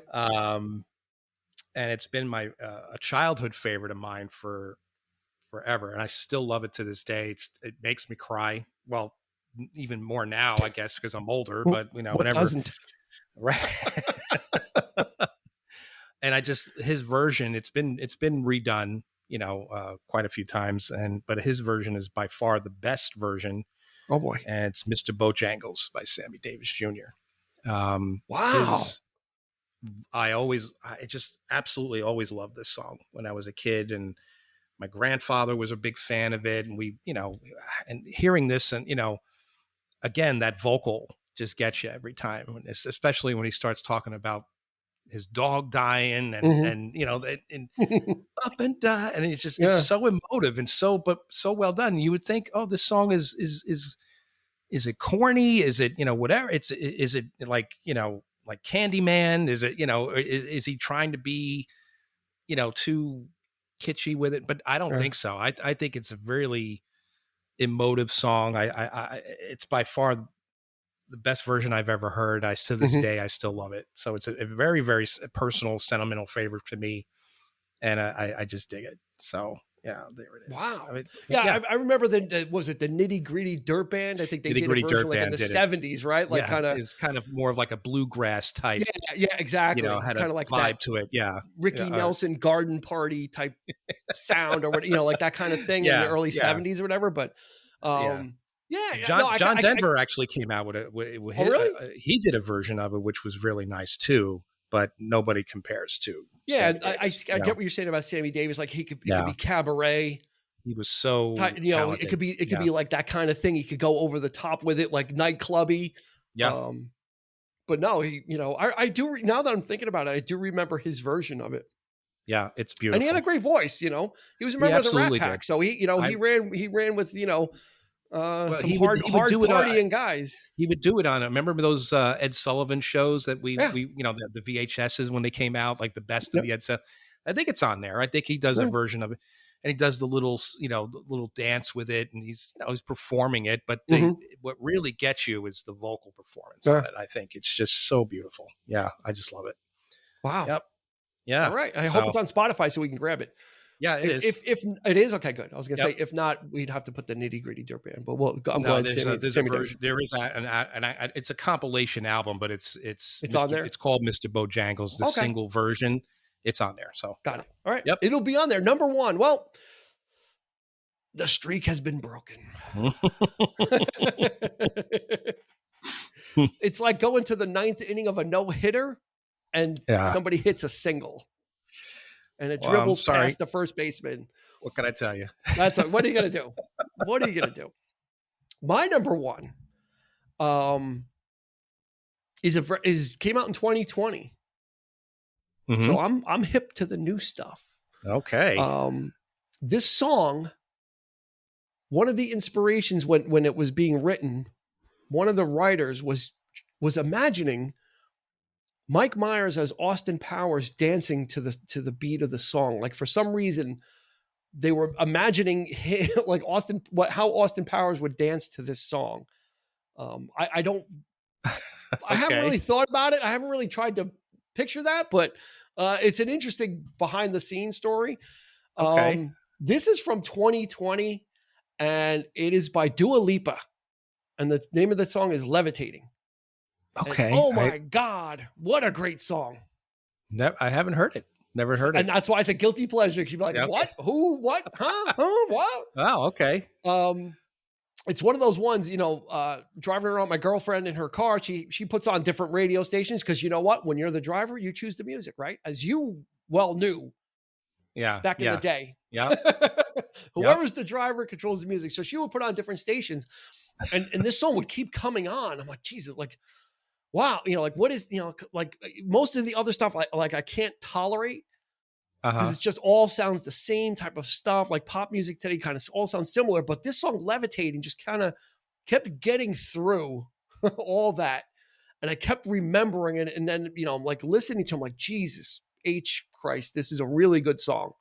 and it's been my a childhood favorite of mine for forever, and I still love it to this day. It makes me cry. Well, even more now, I guess, because I'm older. But What whatever. doesn't? Right. And his version, it's been redone, quite a few times, but his version is by far the best version. Oh boy. And it's Mr. Bojangles by Sammy Davis Jr. Wow. I just absolutely always loved this song when I was a kid, and my grandfather was a big fan of it. And we, and hearing this, and, again, that vocal just gets you every time, especially when he starts talking about his dog dying and up and down, and it's just it's so emotive and so well done. You would think, oh, this song is it corny? Is it whatever? Is it like like Candyman? Is it is he trying to be too kitschy with it? But I don't think so. I think it's a really emotive song. It's by far the best version I've ever heard. To this day, I still love it. So it's a very, very personal, sentimental favorite to me. And I just dig it. So yeah, there it is. Wow. I mean, I remember was it the Nitty Gritty Dirt Band? I think they did a version like in the 70s, right? Like it's kind of more of like a bluegrass type. Yeah, exactly. Had kind a of like vibe that to it. Yeah. Ricky Nelson garden party type sound, or what, like that kind of thing in the early 70s or whatever. But John Denver actually came out with it. Really? He did a version of it, which was really nice too, but nobody compares to. Yeah, I get what you're saying about Sammy Davis. Like it could be cabaret. He was so it could be like that kind of thing. He could go over the top with it, like nightclubby. Yeah. But no, I do. Now that I'm thinking about it, I do remember his version of it. Yeah, it's beautiful, and he had a great voice. He was a member of the Rat Pack, so he ran with some hard partying guys. He would do it on. Remember those Ed Sullivan shows that we the VHSs when they came out, like the best of the Ed Sullivan. I think it's on there. I think he does a version of it, and he does the little dance with it, and he's performing it. But what really gets you is the vocal performance on it. I think it's just so beautiful. Yeah, I just love it. Wow. Yep. Yeah. All right. I hope it's on Spotify so we can grab it. Yeah, it is. If it is, okay, good. I was going to say, if not, we'd have to put the Nitty Gritty Dirt Band. But I'm glad there's a version. There is it's a compilation album, but it's on there. It's called Mr. Bojangles, the single version. It's on there. So got it. All right. Yep. It'll be on there. Number 1. Well, the streak has been broken. It's like going to the 9th inning of a no-hitter and somebody hits a single. And it dribbles past the first baseman. What can I tell you? What are you going to do? What are you going to do? My number 1 came out in 2020. Mm-hmm. So I'm hip to the new stuff. Okay. This song, one of the inspirations when it was being written, one of the writers was imagining Mike Myers as Austin Powers dancing to the beat of the song. Like for some reason, they were imagining him, like how Austin Powers would dance to this song. I don't. I haven't really thought about it. I haven't really tried to picture that, but it's an interesting behind the scenes story. Okay. This is from 2020, and it is by Dua Lipa, and the name of the song is "Levitating." Okay. And, oh my God, what a great song. I haven't heard it. Never heard it. And that's why it's a guilty pleasure. You'd be like, what? Who? What? Huh? What? Oh, okay. It's one of those ones, driving around my girlfriend in her car, she puts on different radio stations because you know what? When you're the driver, you choose the music, right? As you well knew. Yeah. Back in the day. Yeah. Whoever's the driver controls the music. So she would put on different stations and this song would keep coming on. I'm like, Jesus, like, wow, like what is, like most of the other stuff, like I can't tolerate because it just all sounds the same type of stuff. Like pop music today kind of all sounds similar, but this song Levitating just kind of kept getting through all that. And I kept remembering it. And then, I'm like listening to him like, Jesus H Christ, this is a really good song.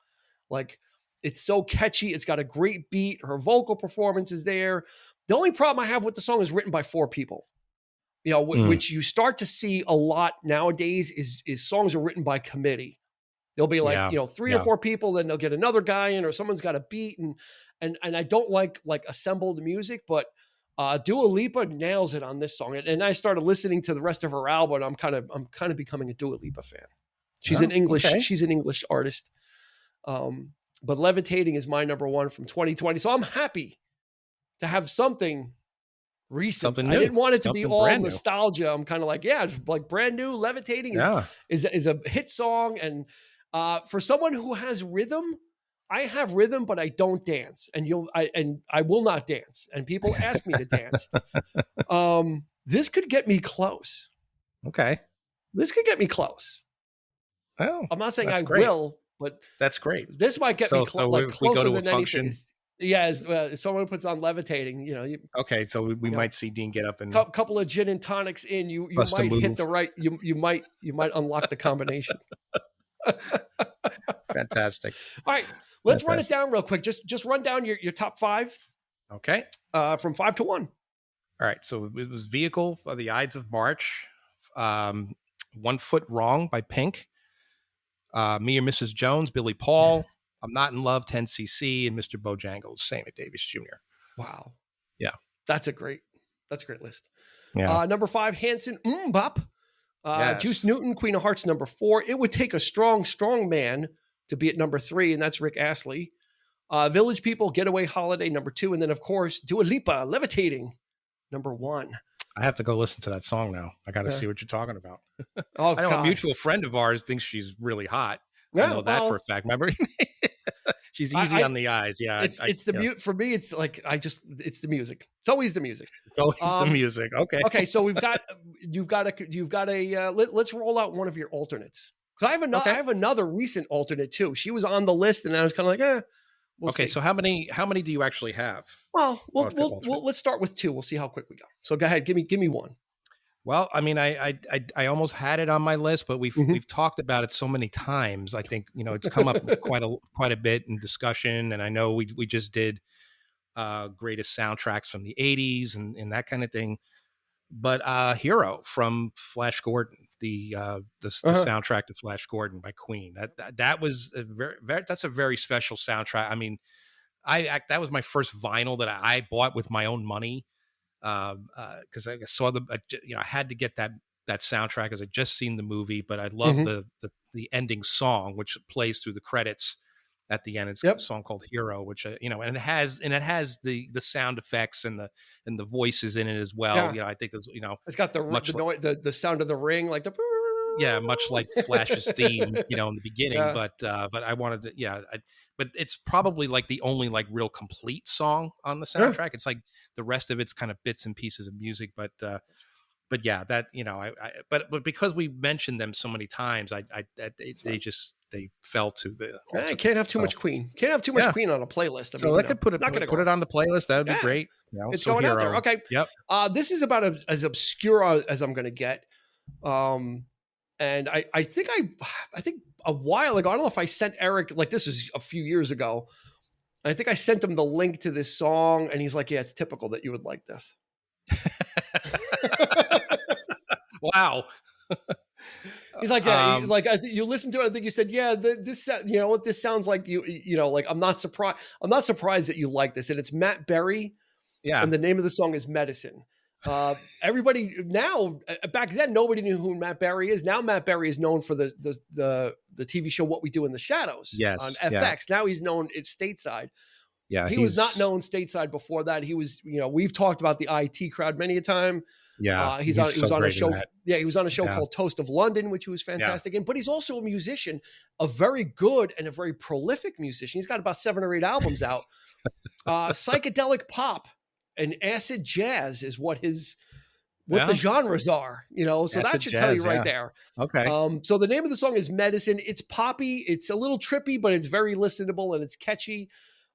Like it's so catchy. It's got a great beat. Her vocal performance is there. The only problem I have with the song is written by 4 people. Which you start to see a lot nowadays is songs are written by committee. There'll be like, Yeah. 3 or 4 people, then they'll get another guy in, or someone's got a beat, and I don't like assembled music, but Dua Lipa nails it on this song. And I started listening to the rest of her album, and I'm kind of becoming a Dua Lipa fan. She's an English artist. But Levitating is my number one from 2020. So I'm happy to have something recent. Something new. I didn't want it to be all nostalgia. I'm kind of like, like brand new. Levitating is a hit song. And for someone who has rhythm, I have rhythm, but I don't dance. And I will not dance. And people ask me to dance. This could get me close. Okay. This could get me close. Oh, I'm not saying I will, but that's great. This might get me closer than anything. As someone puts on Levitating, okay, so we might see Dean get up and couple of gin and tonics in. You might hit the right. You might unlock the combination. Fantastic. All right, let's run it down real quick. Just run down your top 5. Okay. From 5 to 1. All right. So it was Vehicle for the Ides of March. 1 Foot Wrong by Pink. Me and Mrs. Jones, Billy Paul. I'm Not in Love, 10cc, and Mr. Bojangles, Sammy Davis Jr. Wow. Yeah. That's a great list. Yeah. Number 5, Hanson, Bop. Juice Newton, Queen of Hearts, number 4. It Would Take a Strong, Strong Man to be at number 3, and that's Rick Astley. Village People, Getaway Holiday, number 2. And then, of course, Dua Lipa, Levitating, number 1. I have to go listen to that song now. I got to see what you're talking about. Oh, I know a mutual friend of ours thinks she's really hot. I know that for a fact. Remember? She's easy on the eyes. Yeah. It's the mute for me. It's like, it's the music. It's always the music. It's always the music. Okay. Okay. So you've got a, let's roll out one of your alternates. Cause I have another recent alternate too. She was on the list and I was kind of like, we'll see. So how many do you actually have? Well, let's start with 2. We'll see how quick we go. So go ahead. Give me one. Well, I mean, I almost had it on my list, but we've talked about it so many times. I think, it's come up quite a bit in discussion. And I know we just did greatest soundtracks from the 80s and that kind of thing. But Hero from Flash Gordon, the soundtrack to Flash Gordon by Queen. That was that's a very special soundtrack. I mean, that was my first vinyl that I bought with my own money. Because I saw I had to get that soundtrack because I just seen the movie, but I love the ending song, which plays through the credits at the end. It's a song called Hero, which and it has the sound effects and the voices in it as well. Yeah. I think there's it's got the sound of the ring, like the much like Flash's theme, in the beginning. Yeah. But I wanted to but it's probably like the only like real complete song on the soundtrack. Yeah. It's like the rest of it's kind of bits and pieces of music, but yeah, that but because we mentioned them so many times, they fell to the. I can't have too much Queen. Can't have too much Queen on a playlist. I could put it on the playlist. That would be great. It's going out there. Okay. Yep. This is about as obscure as I'm going to get. And I think a while ago, I don't know if I sent Eric, like this was a few years ago. I think I sent him the link to this song and he's like, yeah, it's typical that you would like this. Wow. He's like, yeah, you listened to it. I think you said, yeah, this sounds like like, I'm not surprised that you like this. And it's Matt Berry. Yeah. And the name of the song is Medicine. Everybody now, back then, nobody knew who Matt Berry is. Now Matt Berry is known for the TV show What We Do in the Shadows on FX. Yeah. Now he's known it's stateside. Yeah, he was not known stateside before that. He was, we've talked about the IT crowd many a time. Yeah, he was on a show. Yeah, he was on a show called Toast of London, which he was fantastic in. But he's also a musician, a very good and a very prolific musician. He's got about 7 or 8 albums out. Psychedelic pop and acid jazz is what the genres are, so acid that should tell you right there. Okay. So the name of the song is Medicine. It's poppy. It's a little trippy, but it's very listenable and it's catchy.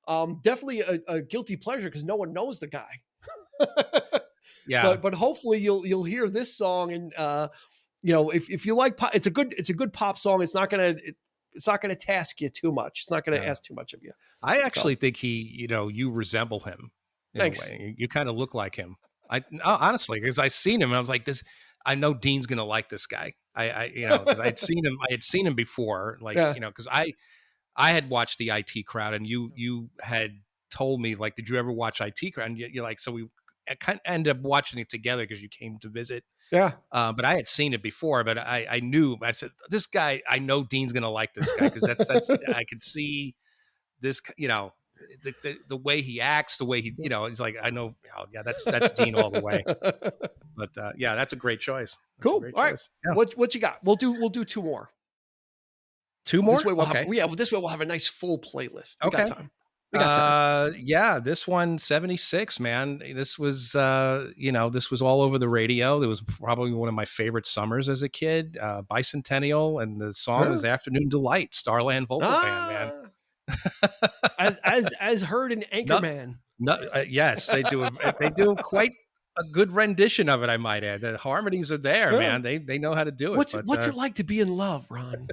Definitely a guilty pleasure because no one knows the guy. Yeah. But hopefully you'll hear this song and if you like pop, it's a good pop song. It's not gonna task you too much. It's not gonna ask too much of you. I actually think you resemble him. Thanks. You kind of look like him. Honestly, because I seen him and I was like, I know Dean's going to like this guy. because I had seen him before, like, Yeah. because I had watched the IT Crowd, and you had told me, like, did you ever watch IT Crowd? And you're like, so we kind of ended up watching it together because you came to visit. Yeah. But I had seen it before, but I knew, I said, this guy, I know Dean's going to like this guy, because that's I could see this, the way he acts, the way he, he's like, I know, yeah, that's Dean all the way. But yeah, that's a great choice. Cool. Great all right. choice. Yeah. What you got? We'll do two more. Two more? This way we'll okay. this way we'll have a nice full playlist. We okay. got time. We got time. Yeah, this one, 76, man. This was, this was all over the radio. It was probably one of my favorite summers as a kid. Bicentennial, and the song is "Afternoon Delight," Starland vocal band, man. as heard in Anchorman. Yes, they do quite a good rendition of it, I might add. The harmonies are there, man. They know how to do it. What's it like to be in love, Ron?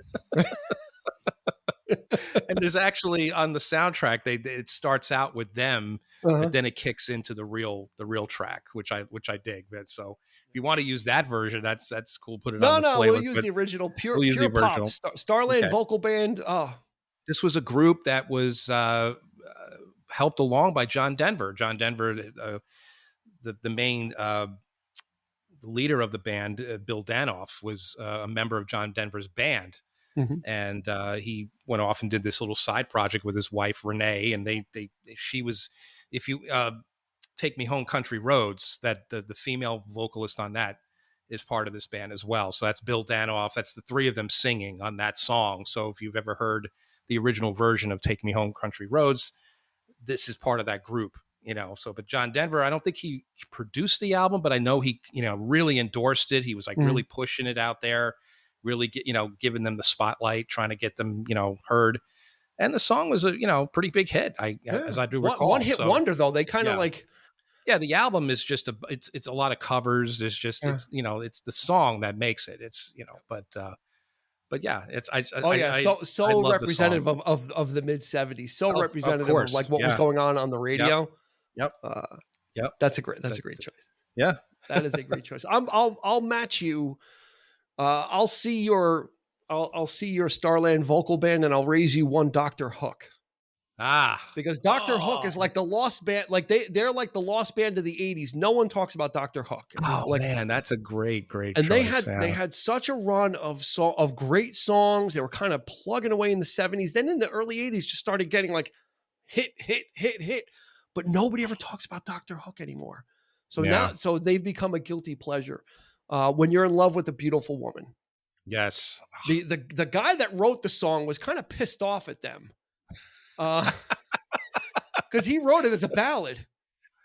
And there's actually, on the soundtrack, it starts out with them, but then it kicks into the real track, which I dig. So if you want to use that version, that's cool. Put it on the playlist. We'll use the original, pure pop. Starland vocal band. Oh, this was a group that was helped along by John Denver. John Denver, the main the leader of the band, Bill Danoff, was a member of John Denver's band. Mm-hmm. And he went off and did this little side project with his wife Renee, and she was, if you Take Me Home Country Roads, that the female vocalist on that is part of this band as well. So that's Bill Danoff. That's the three of them singing on that song. So if you've ever heard the original version of Take Me Home Country Roads, this is part of that group. But John Denver, I don't think he produced the album, but I know he really endorsed it. He was like really pushing it out there, really giving them the spotlight, trying to get them, heard. And the song was a, pretty big hit. As I do recall. One hit wonder though. They kind of the album is just it's a lot of covers. There's just, it's the song that makes it. It's, but yeah, it's, so representative of the mid 70s. So representative of like what was going on the radio. Yep. That's a great choice. Yeah. That is a great choice. I'll match you. I'll see your Starland vocal band, and I'll raise you one Dr. Hook. Because Dr. Hook is like the lost band. Like they're like the lost band of the 80s. No one talks about Dr. Hook. Man, that's a great and choice. They had such a run of great songs. They were kind of plugging away in the 70s. Then in the early 80s, just started getting like hit. But nobody ever talks about Dr. Hook anymore. So now they've become a guilty pleasure. When you're in love with a beautiful woman. Yes. The guy that wrote the song was kind of pissed off at them. Because he wrote it as a ballad.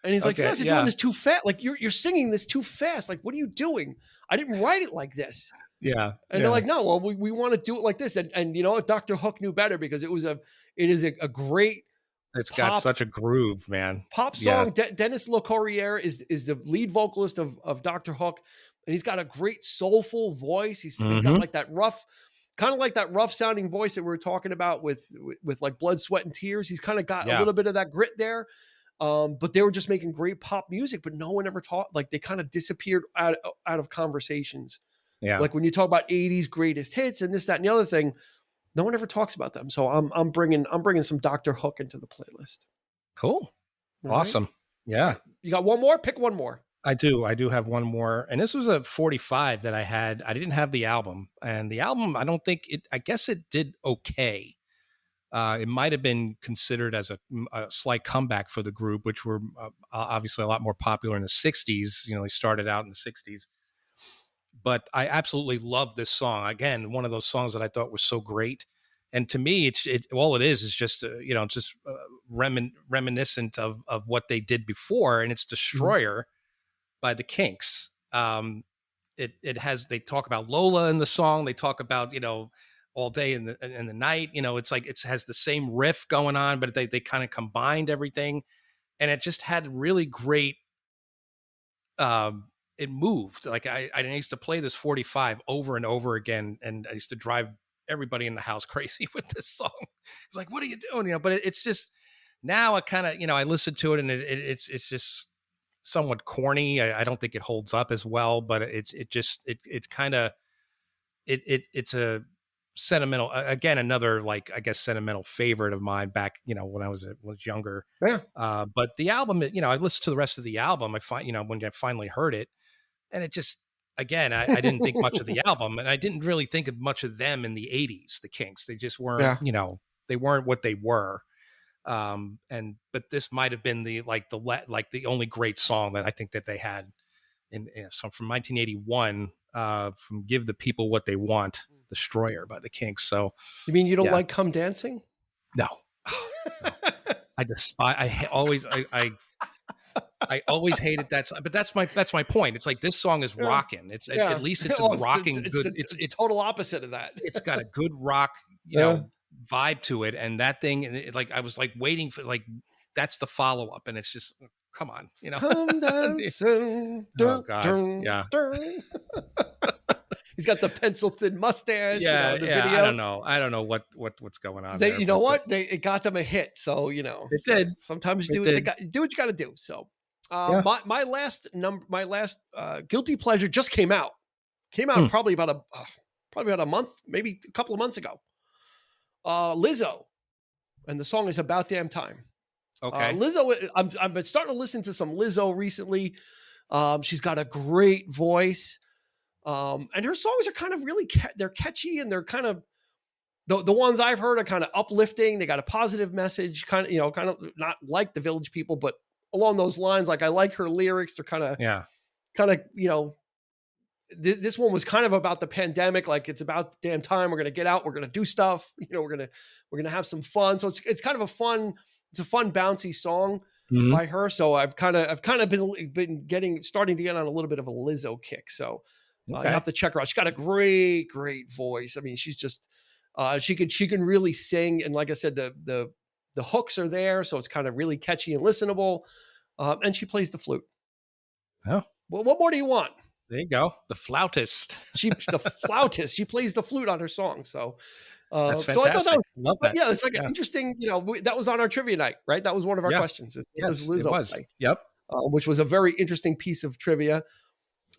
And he's like, you guys are doing this too fast. Like you're singing this too fast. Like, what are you doing? I didn't write it like this. Yeah. And they're like, no, well, we want to do it like this. And you know what? Dr. Hook knew better, because it is a great, it's got such a groove, man. Pop song. Dennis LeCourrier is the lead vocalist of Dr. Hook. And he's got a great soulful voice. He's got like that rough, kind of like that rough sounding voice that we were talking about with like Blood, Sweat and Tears. He's kind of got a little bit of that grit there. But they were just making great pop music, but no one ever talked. Like they kind of disappeared out of conversations. Yeah. Like when you talk about 80s greatest hits and this, that, and the other thing, no one ever talks about them. So I'm bringing some Dr. Hook into the playlist. Cool. All awesome. Right? Yeah. You got one more? Pick one more. I do have one more. And this was a 45 that I had. I didn't have the album. And the album, I guess it did okay. It might have been considered as a slight comeback for the group, which were obviously a lot more popular in the 60s. They started out in the 60s. But I absolutely love this song. Again, one of those songs that I thought was so great. And to me, all it is just, reminiscent of what they did before. And it's Destroyer by the Kinks. They talk about Lola in the song. They talk about, All Day in the Night. It's like it has the same riff going on, but they kind of combined everything. And it just had really great, it moved. Like I used to play this 45 over and over again, and I used to drive everybody in the house crazy with this song. It's like, what are you doing? But it's just, now I kind of, I listen to it, and it's just somewhat corny. I don't think it holds up as well, but it's kind of, it's a sentimental, again, another, like, I guess, sentimental favorite of mine back, when I was younger. Yeah. But the album, I listened to the rest of the album. I find, when I finally heard it, and it just, again, I didn't think much of the album, and I didn't really think of much of them in the 80s, the Kinks. They just weren't, they weren't what they were. But this might have been the only great song that I think that they had from 1981, from Give the People What They Want, Destroyer by the Kinks. So you mean you don't like Come Dancing? No. I despise, I always hated that song, but that's my point. It's like, this song is rocking. It's at least it's rocking. Good. It's total opposite of that. It's got a good rock, vibe to it. And that thing, I was like waiting for, that's the follow up. And it's just, come on, Come dancing. Oh God. Yeah. He's got the pencil thin mustache. Yeah. The video. I don't know what's going on. It got them a hit. So, it did. Sometimes do what you got to do. So, my last guilty pleasure just came out. Probably about a month, maybe a couple of months ago. Lizzo, and the song is About Damn Time. Okay. Lizzo, I've been starting to listen to some Lizzo recently. She's got a great voice. And her songs are kind of really, they're catchy, and they're kind of, the ones I've heard are kind of uplifting. They got a positive message, kind of not like the Village People, but along those lines. Like, I like her lyrics. They're kind of, this one was kind of about the pandemic. Like, it's about damn time. We're going to get out. We're going to do stuff. We're going to have some fun. So it's kind of a fun bouncy song by her. So I've kind of been starting to get on a little bit of a Lizzo kick. So you have to check her out. She's got a great voice. I mean, she's just, she can really sing. And like I said, the hooks are there. So it's kind of really catchy and listenable. And she plays the flute. Oh, well, what more do you want? There you go. The flautist. The flautist. She plays the flute on her song. So, that's fantastic. So I thought love that. Yeah, it's like an interesting, that was on our trivia night, right? That was one of our questions. Yes, it was. Play? Yep. Which was a very interesting piece of trivia.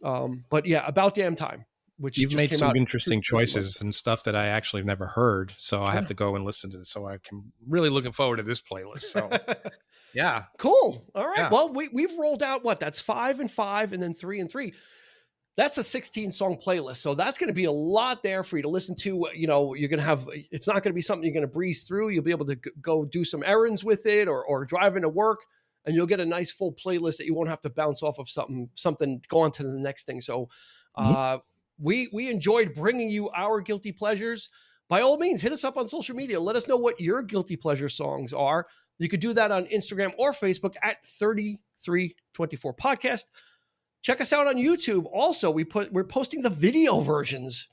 But yeah, About Damn Time, which you've made some interesting 2 choices and stuff that I actually never heard. So I have to go and listen to this. So I can really looking forward to this playlist. So yeah. Cool. All right. Yeah. Well, we've rolled out that's 5 and 5 and then 3 and 3. That's a 16 song playlist. So that's going to be a lot there for you to listen to. You're going to have, it's not going to be something you're going to breeze through. You'll be able to go do some errands with it or drive into work, and you'll get a nice full playlist that you won't have to bounce off of something, go on to the next thing. So we enjoyed bringing you our guilty pleasures. By all means, hit us up on social media. Let us know what your guilty pleasure songs are. You could do that on Instagram or Facebook at 3324 Podcast. Check us out on YouTube. Also, we're posting the video versions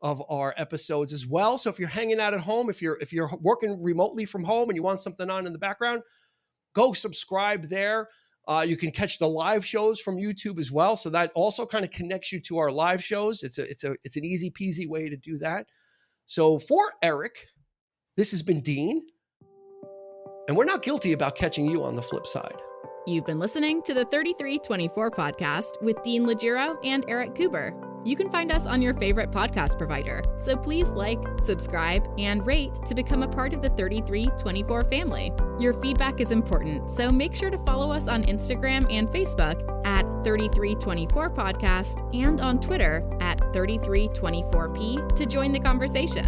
of our episodes as well. So if you're hanging out at home, if you're working remotely from home and you want something on in the background, go subscribe there. You can catch the live shows from YouTube as well. So that also kind of connects you to our live shows. It's an easy peasy way to do that. So for Eric, this has been Dean, and we're not guilty about catching you on the flip side. You've been listening to the 3324 Podcast with Dean Legiro and Eric Kuber. You can find us on your favorite podcast provider, so please like, subscribe, and rate to become a part of the 3324 family. Your feedback is important, so make sure to follow us on Instagram and Facebook at 3324 Podcast and on Twitter at 3324P to join the conversation.